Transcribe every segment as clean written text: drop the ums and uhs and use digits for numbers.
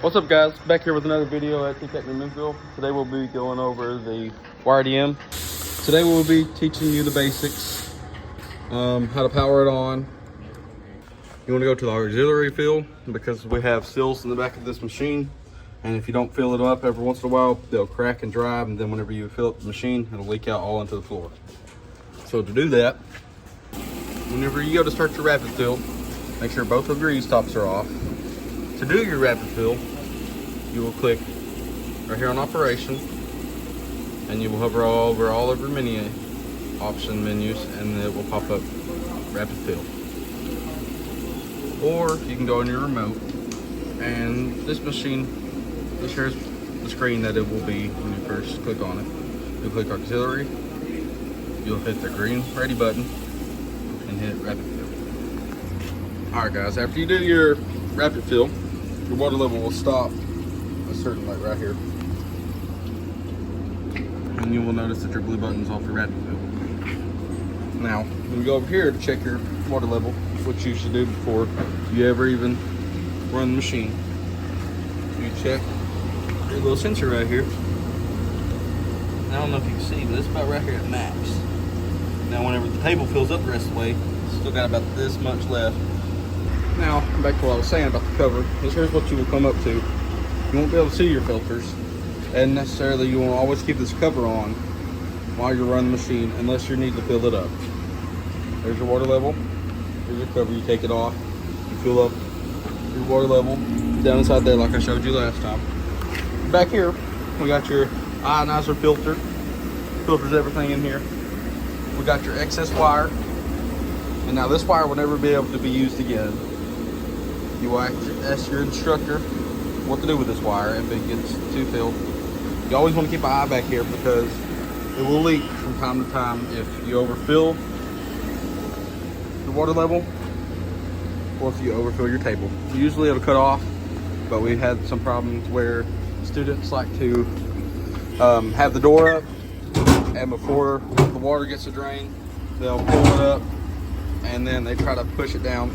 What's up, guys? Back here with another video at CHIPPIN in Memphis. Today we'll be going over the Wire EDM. Today we'll be teaching you the basics, how to power it on. You want to go to the auxiliary fill because we have seals in the back of this machine, and if you don't fill it up every once in a while, they'll crack and dry, and then whenever you fill up the machine, it'll leak out all into the floor. So to do that, whenever you go to start your rapid fill, make sure both of your e-stops are off. To do your rapid fill, you will click right here on operation, and you will hover over all of your menu option menus, and it will pop up rapid fill. Or you can go on your remote, and this machine, this here's the screen that it will be when you first click on it. You'll click auxiliary, you'll hit the green ready button, and hit rapid fill. Alright guys, after you do your rapid fill, your water level will stop a certain light right here, and you will notice that your blue button's off your rapid fill. Now, when you go over here to check your water level, which you should do before you ever even run the machine, you check your little sensor right here. I don't know if you can see, but it's about right here at max. Now, whenever the table fills up the rest of the way, it's still got about this much left. Now, back to what I was saying about the cover. Here's what you will come up to. You won't be able to see your filters, and necessarily you won't always keep this cover on while you're running the machine unless you need to fill it up. There's your water level. Here's your cover. You take it off. You fill up your water level down inside there like I showed you last time. Back here, we got your ionizer filter. Filters everything in here. We got your excess wire. And now this wire will never be able to be used again. You will ask your instructor what to do with this wire if it gets too filled. You always want to keep an eye back here because it will leak from time to time if you overfill the water level or if you overfill your table. Usually it'll cut off, but we had some problems where students like to have the door up, and before the water gets to drain, they'll pull it up and then they try to push it down,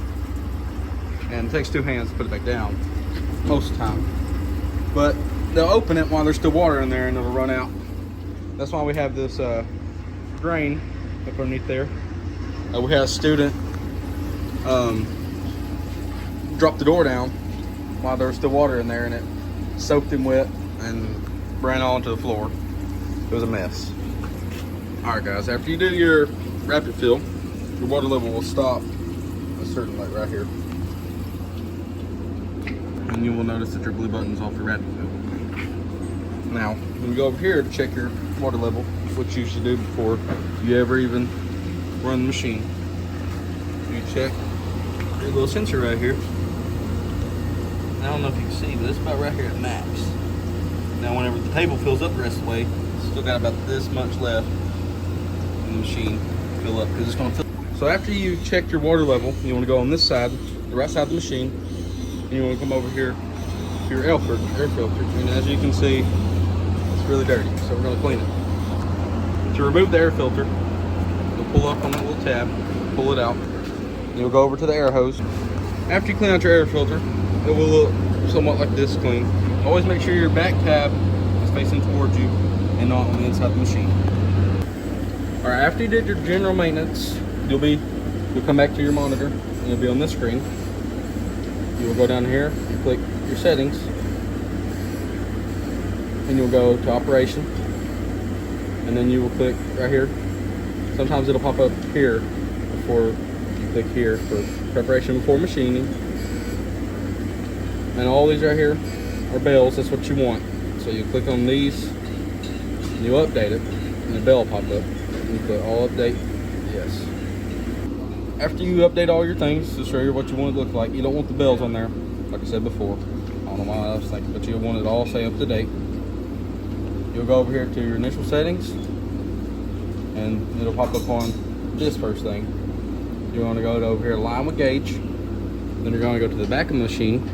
and it takes two hands to put it back down most of the time, but they'll open it while there's still water in there and it'll run out. That's why we have this drain up underneath there. We had a student drop the door down while there was still water in there, and it soaked him wet and ran all onto the floor. It was a mess. Alright guys, after you do your rapid fill, your water level will stop a certain light right here, and you will notice that your blue button's off your rapid fill. Now, when you go over here to check your water level, which you should do before you ever even run the machine, you check your little sensor right here. I don't know if you can see, but it's about right here at max. Now, whenever the table fills up the rest of the way, it's still got about this much left in the machine to fill up because it's going to fill. So after you check your water level, you want to go on this side, the right side of the machine, and you want to come over here to your air filter. And as you can see, it's really dirty, so we're going to clean it. To remove the air filter, you'll pull up on that little tab, pull it out, and you'll go over to the air hose. After you clean out your air filter, it will look somewhat like this clean. Always make sure your back tab is facing towards you and not on the inside of the machine. Alright, after you did your general maintenance, you'll come back to your monitor, and you'll be on this screen. You will go down here, you click your settings, and you'll go to operation, and then you will click right here. Sometimes it'll pop up here before you click here for preparation before machining. And all these right here are bells. That's what you want. So you click on these, and you update it, and the bell will pop up. And you click all update, yes. After you update all your things to show you what you want it to look like, you don't want the bells on there, like I said before. I don't know why I was thinking, but you want it all say up to date. You'll go over here to your initial settings, and it'll pop up on this first thing. You're going to go over here, line with gauge. Then you're going to go to the back of the machine,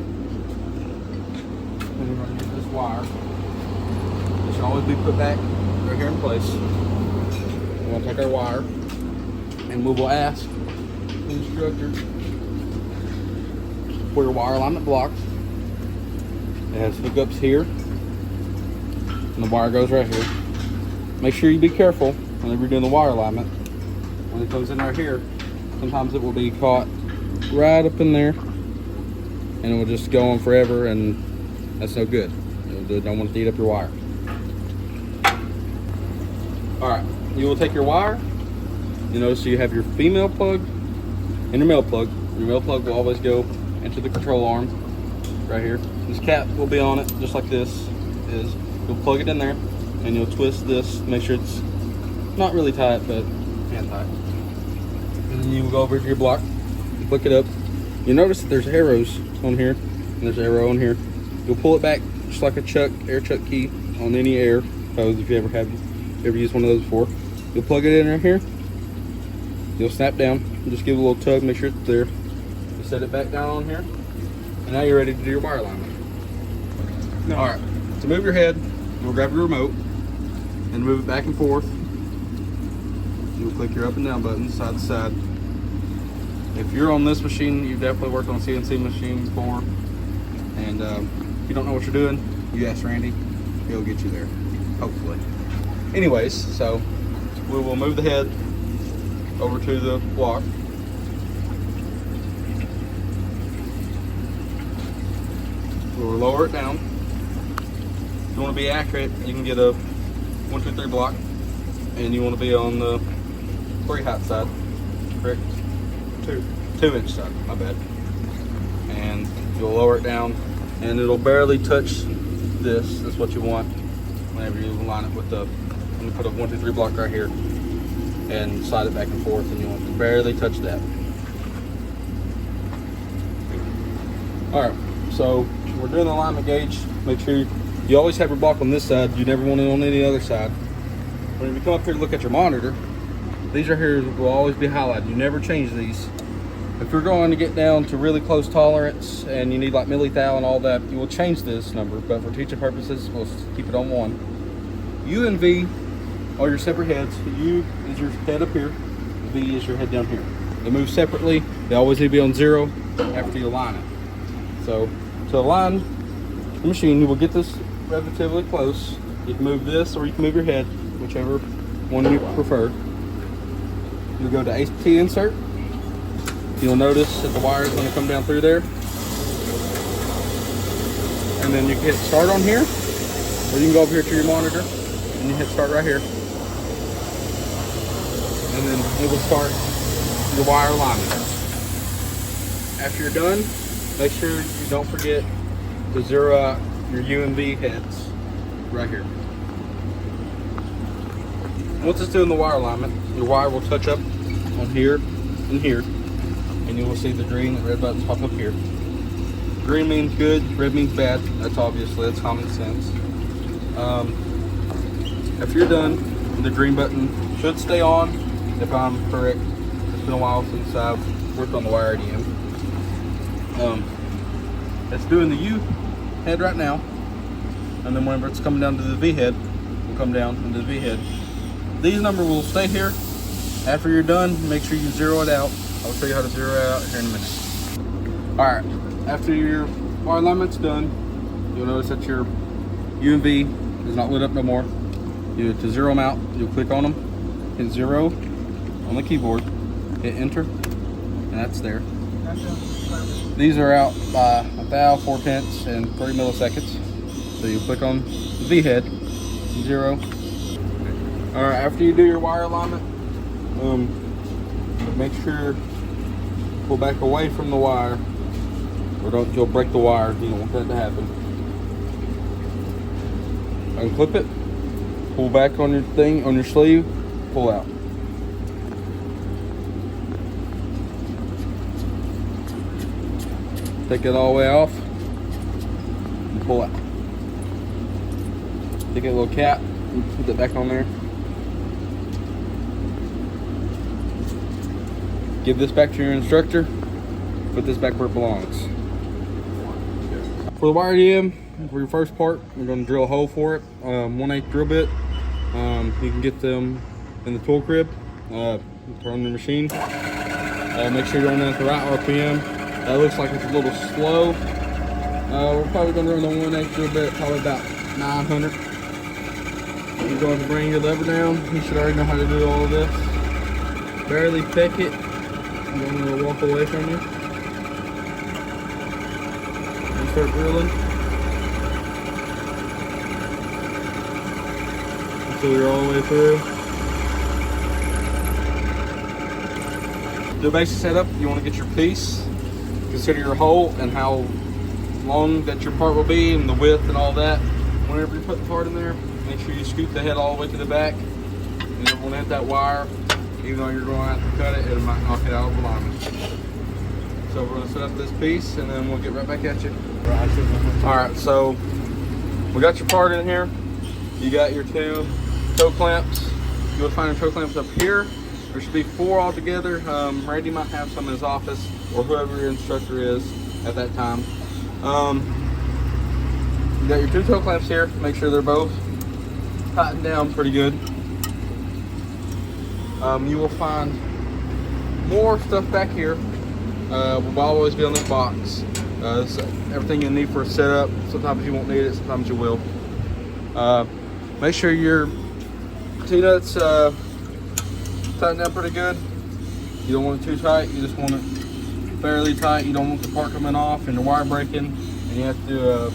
and you're going to use this wire. It should always be put back right here in place. We're going to take our wire, and we will ask the instructor for your wire alignment block, It has hookups here, and the wire goes right here. Make sure you be careful whenever you're doing the wire alignment. When it comes in right here, sometimes it will be caught right up in there, and it will just go on forever, and that's no good. You don't want to eat up your wire. All right, you will take your wire. You notice you have your female plug and your male plug. Your male plug will always go into the control arm right here. This cap will be on it just like this is. You'll plug it in there and you'll twist this, make sure it's not really tight, but hand tight. And then you will go over to your block, you flick it up. You notice that there's arrows on here and there's an arrow on here. You'll pull it back just like a air chuck key on any air hose if you ever used one of those before. You'll plug it in right here. You'll snap down, just give it a little tug, make sure it's there. You set it back down on here, and now you're ready to do your wire alignment. No. All right, to move your head, you'll grab your remote and move it back and forth. You'll click your up and down buttons side to side. If you're on this machine, you've definitely worked on a CNC machine before, and if you don't know what you're doing, you ask Randy, he'll get you there, hopefully. Anyways, so we will move the head over to the block. We'll lower it down. If you want to be accurate, you can get a 1, 2, 3 block, and you want to be on the 3 height side, correct? 2 inch side, my bad. And you'll lower it down, and it'll barely touch this. That's what you want whenever you line it with the. I'm gonna put a 1, 2, 3 block right here and slide it back and forth, and you want to barely touch that. All right, so we're doing the alignment gauge. Make sure you always have your block on this side. You never want it on any other side. When you come up here to look at your monitor, these right here will always be highlighted. You never change these. If you're going to get down to really close tolerance and you need like millithou and all that, you will change this number, but for teaching purposes, we'll keep it on 1. U and V are your separate heads. U is your head up here, V is your head down here. They move separately. They always need to be on 0 after you align it. So to align the machine, you will get this relatively close. You can move this or you can move your head, whichever one you prefer. You'll go to AT insert. You'll notice that the wire is going to come down through there. And then you can hit start on here, or you can go over here to your monitor and you hit start right here. And then it will start your wire alignment. After you're done, make sure you don't forget to zero out your U and V heads right here. Once it's doing the wire alignment, your wire will touch up on here and here, and you will see the green and red buttons pop up here. Green means good, red means bad. That's obviously common sense. After you're done, the green button should stay on if I'm correct. It's been a while since I've worked on the Wire EDM. It's doing the U head right now, and then whenever it's coming down to the V head, will come down into the V head. These numbers will stay here. After you're done, make sure you zero it out. I'll show you how to zero it out here in a minute. All right, after your wire alignment's done, you'll notice that your U and V is not lit up no more. To zero them out, you'll click on them, hit 0 on the keyboard, hit enter, and that's there. These are out by 1/1000, 4/10, and 3 milliseconds. So you click on the V head, 0. All right, after you do your wire alignment, make sure pull back away from the wire, or you'll break the wire. You don't want that to happen. Unclip it, pull back on your thing, on your sleeve, pull out. Take it all the way off and pull out. Take a little cap and put it back on there. Give this back to your instructor. Put this back where it belongs. For the Wire EDM, for your first part, we're going to drill a hole for it. 1/8 drill bit. You can get them in the tool crib. Turn on the machine. Make sure you're running at the right RPM. That looks like it's a little slow. We're probably going to run the 1/8 drill bit, probably about 900. You're going to bring your lever down. You should already know how to do all of this. Barely pick it. I'm going to walk away from you. And start drilling. Until you're all the way through. The basic setup, you want to get your piece. Consider your hole and how long that your part will be and the width and all that. Whenever you put the part in there, make sure you scoop the head all the way to the back. You don't want to hit that wire. Even though you're going to have to cut it, it might knock it out of alignment. So we're going to set up this piece and then we'll get right back at you. Alright, so we got your part in here. You got your 2 toe clamps. You'll find your toe clamps up here. There should be 4 altogether. Randy might have some in his office or whoever your instructor is at that time. You got your 2 toe clamps here. Make sure they're both tightened down pretty good. You will find more stuff back here. Will always be on this box. This everything you need for a setup. Sometimes you won't need it, sometimes you will. Make sure your T-nuts tighten down pretty good. You don't want it too tight, you just want it fairly tight. You don't want the part coming off and the wire breaking, and you have to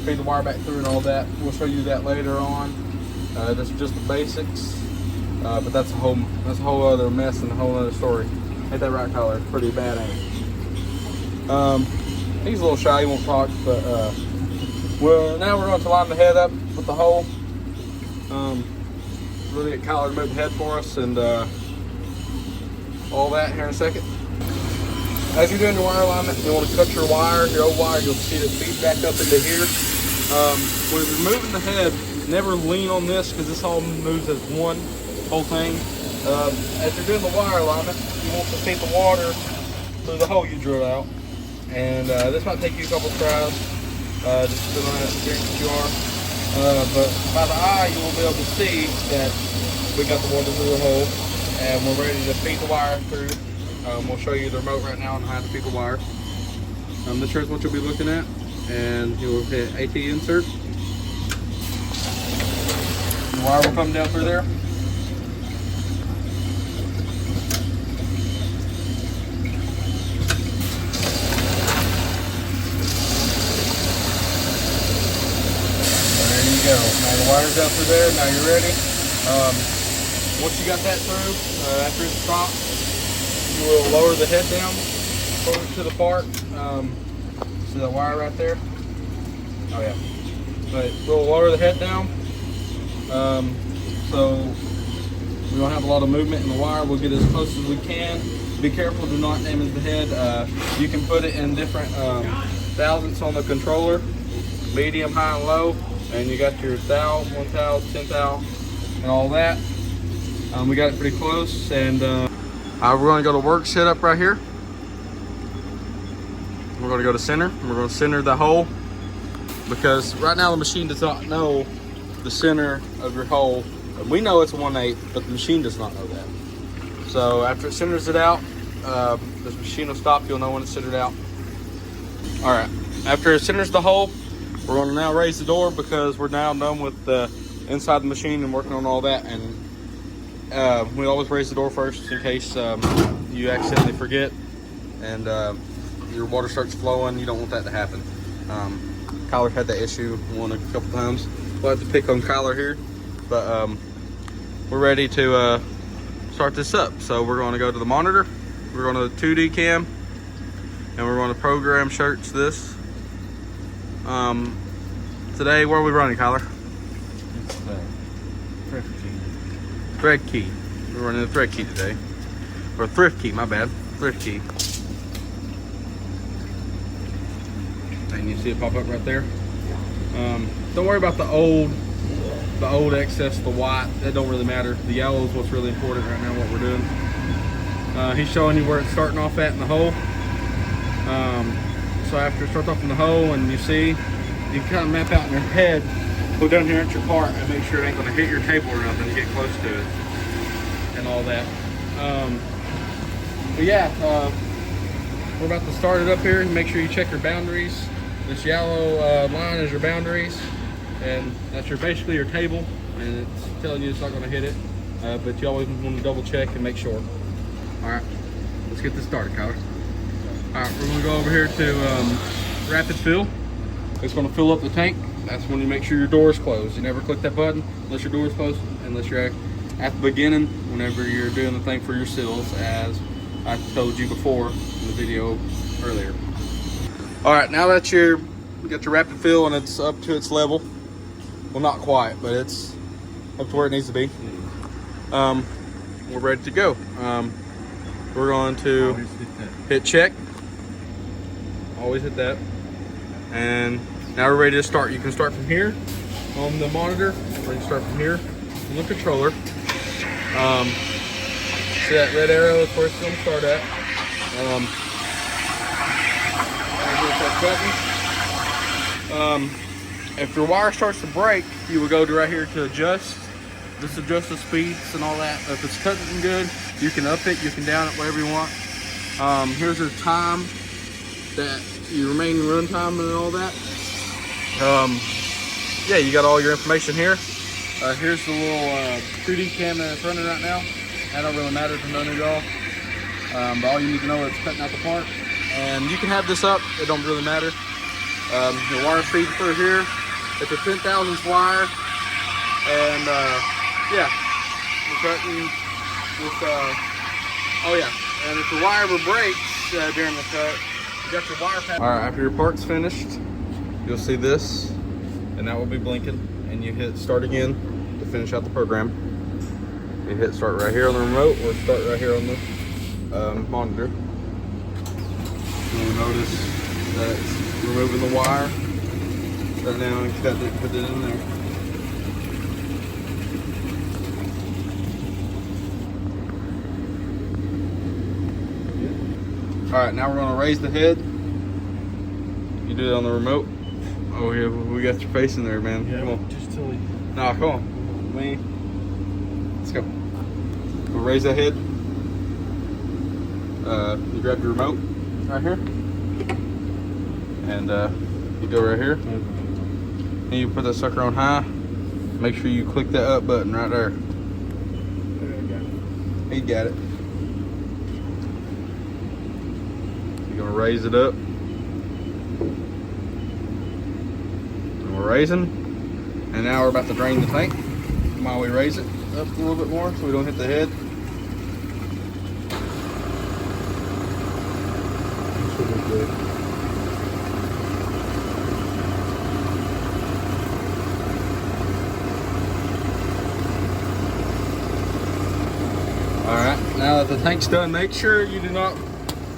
feed the wire back through and all that. We'll show you that later on. That's just the basics. But that's a whole other mess and a whole other story. Ain't that right, Tyler? Pretty bad, ain't it? He's a little shy, he won't talk, but well, now we're going to line the head up with the hole. We're going to get Kyler to move the head for us and all that here in a second. As you're doing your wire alignment, you want to cut your wire, your old wire. You'll see it feed back up into here. When you're moving the head, never lean on this because this all moves as one whole thing. As you're doing the wire alignment, you want to feed the water through the hole you drill out. And this might take you a couple tries, just depending on how experienced you are. But by the eye, you will be able to see that we got the water through the hole and we're ready to feed the wire through. We'll show you the remote right now on how to feed the wire. This here is what you'll be looking at, and you'll hit AT insert. The wire will come down through there. Go. Now the wire's down through there. Now you're ready. Once you got that through, after it's stopped, you will lower the head down closer to the part. See that wire right there? Oh yeah. But we'll lower the head down. So we don't have a lot of movement in the wire. We'll get as close as we can. Be careful, do not damage the head. You can put it in different thousandths on the controller, medium, high, and low. And you got your thou, 1 thou, 10 thou, and all that. We got it pretty close, and we're going to go to work setup right here. We're going to go to center, and we're going to center the hole, because right now the machine does not know the center of your hole. We know it's 1/8, but the machine does not know that. So after it centers it out, this machine will stop. You'll know when it's centered out. All right, after it centers the hole, we're going to now raise the door because we're now done with the inside the machine and working on all that. And we always raise the door first in case you accidentally forget and your water starts flowing. You don't want that to happen. Kyler had that issue a couple times. We'll have to pick on Kyler here, but we're ready to start this up. So we're going to go to the monitor. We're going to 2D cam, and we're going to program search this. Today, where are we running, Kyler? It's thread key. Thread key. We're running the thread key today. Or thrift key, my bad. Thrift key. And you see it pop up right there? Don't worry about the old excess, the white. That don't really matter. The yellow is what's really important right now, what we're doing. He's showing you where it's starting off at in the hole. So after it starts off in the hole and you see, you can kind of map out in your head, go down here at your part and make sure it ain't going to hit your table or nothing to get close to it and all that. But yeah, we're about to start it up here. Make sure you check your boundaries. This yellow line is your boundaries, and that's basically your table, and it's telling you it's not going to hit it, but you always want to double check and make sure. All right, let's get this started, Kyler. All right, we're going to go over here to rapid fill. It's going to fill up the tank. That's when you make sure your door is closed. You never click that button unless your door is closed, unless you're at the beginning, whenever you're doing the thing for your seals, as I told you before in the video earlier. All right, now that you got your rapid fill and it's up to its level, well, not quite, but it's up to where it needs to be, we're ready to go. We're going to hit check. Always hit that. And now we're ready to start. You can start from here on the monitor. We're ready to start from here on the controller. See that red arrow is where it's going to start at. If your wire starts to break, you will go to right here to adjust. This adjusts the speeds and all that. If it's cutting good, you can up it, you can down it, whatever you want. Here's your time that your remaining run time and all that. Yeah, you got all your information here. Here's the little 3D cam that's running right now. That don't really matter to none of y'all. But all you need to know is it's cutting out the part. And you can have this up, it don't really matter. The wire feed through here. It's a 10 thousandths wire. And yeah, we're cutting with, oh yeah. And if the wire ever breaks during the cut, you got your wire pad. All right, after your part's finished, you'll see this, and that will be blinking. And you hit start again to finish out the program. You hit start right here on the remote, or start right here on the monitor. You'll notice that it's removing the wire right now and cut it, put it in there. All right, now we're going to raise the head. You do it on the remote. Oh yeah, we got your face in there, man. Yeah, come on. Just till we... Nah, come on. Let's go. We'll raise that head. You grab your remote right here. And you go right here. And you put that sucker on high. Make sure you click that up button right there. He got it. You're gonna raise it up. And we're raising. And now we're about to drain the tank. While we raise it up a little bit more so we don't hit the head. This will be good. Alright, now that the tank's done, make sure you do not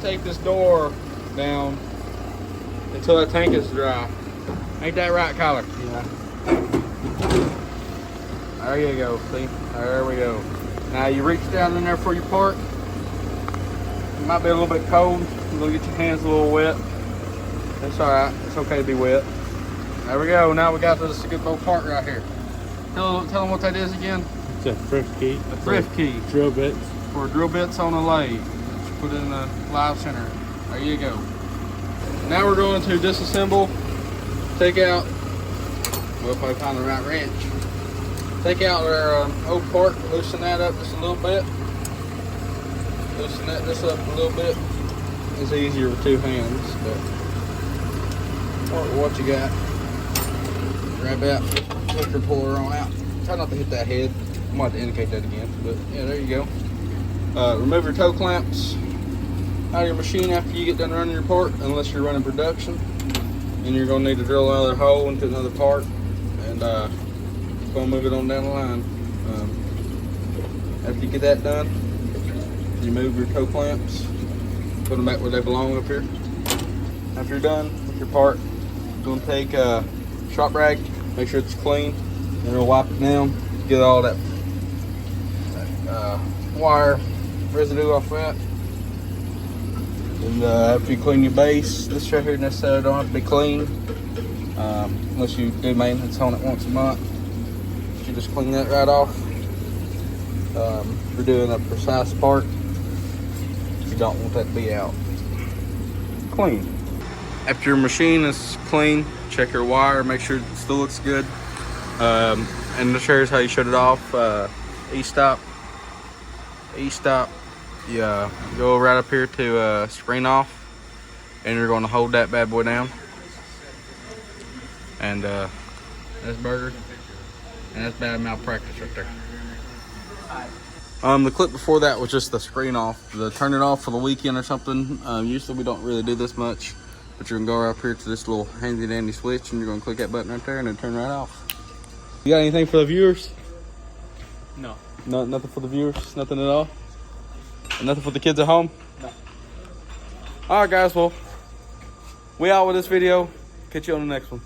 take this door down until that tank is dry. Ain't that right, Kyler? Yeah. There you go, see? There we go. Now you reach down in there for your part. It might be a little bit cold. You're gonna get your hands a little wet. It's alright, it's okay to be wet. There we go, now we got this good little part right here. Tell them what that is again. It's a thrift key. A thrift key. Drill bits. For drill bits on a lathe. Put it in the live center. There you go. Now we're going to disassemble, take out, well, if I find the right wrench. Take out our old part, loosen that up just a little bit. Loosen that just up a little bit. It's easier with two hands, but what you got. Grab that, lift your puller on out. Try not to hit that head. I'm going to have to indicate that again, but yeah, there you go. Remove your toe clamps out of your machine after you get done running your part, unless you're running production. And you're going to need to drill another hole into another part, and going to move it on down the line. After you get that done, you move your toe clamps, put them back where they belong up here. After you're done with your part, you're going to take a shop rag, make sure it's clean, and you'll wipe it down, get all that wire residue off that. And after you clean your base, this right here necessarily don't have to be clean, unless you do maintenance on it once a month. You just clean that right off. If you're doing a precise part, you don't want that to be out. Clean. After your machine is clean, check your wire, make sure it still looks good. And this here's how you shut it off. E-stop. Yeah, go right up here to screen off, and you're going to hold that bad boy down. And that's burger, and that's bad malpractice right there. The clip before that was just the screen off, the turn it off for the weekend or something. Usually we don't really do this much, but you're gonna go right up here to this little handy dandy switch, and you're gonna click that button right there, and it'll turn right off. You got anything for the viewers? No. No, nothing for the viewers. Nothing at all. And nothing for the kids at home. No. All right, guys. Well, we out with this video. Catch you on the next one.